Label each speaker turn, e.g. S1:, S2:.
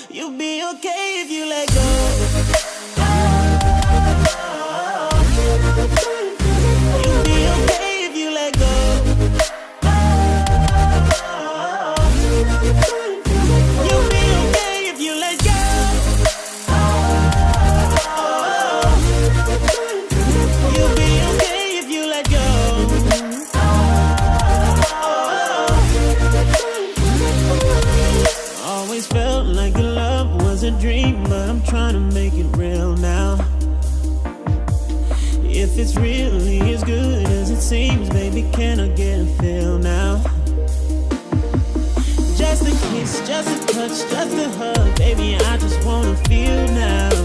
S1: You'll be okay if you let go. You'll be okay if you let go. You'll be okay if you let go. You'll be okay if you let go. Always felt like your love was a dream, but I'm trying to make it real now. If it's really as good as it seems, baby, can I get a feel now? Just a kiss, just a touch, just a hug, baby, I just wanna feel now.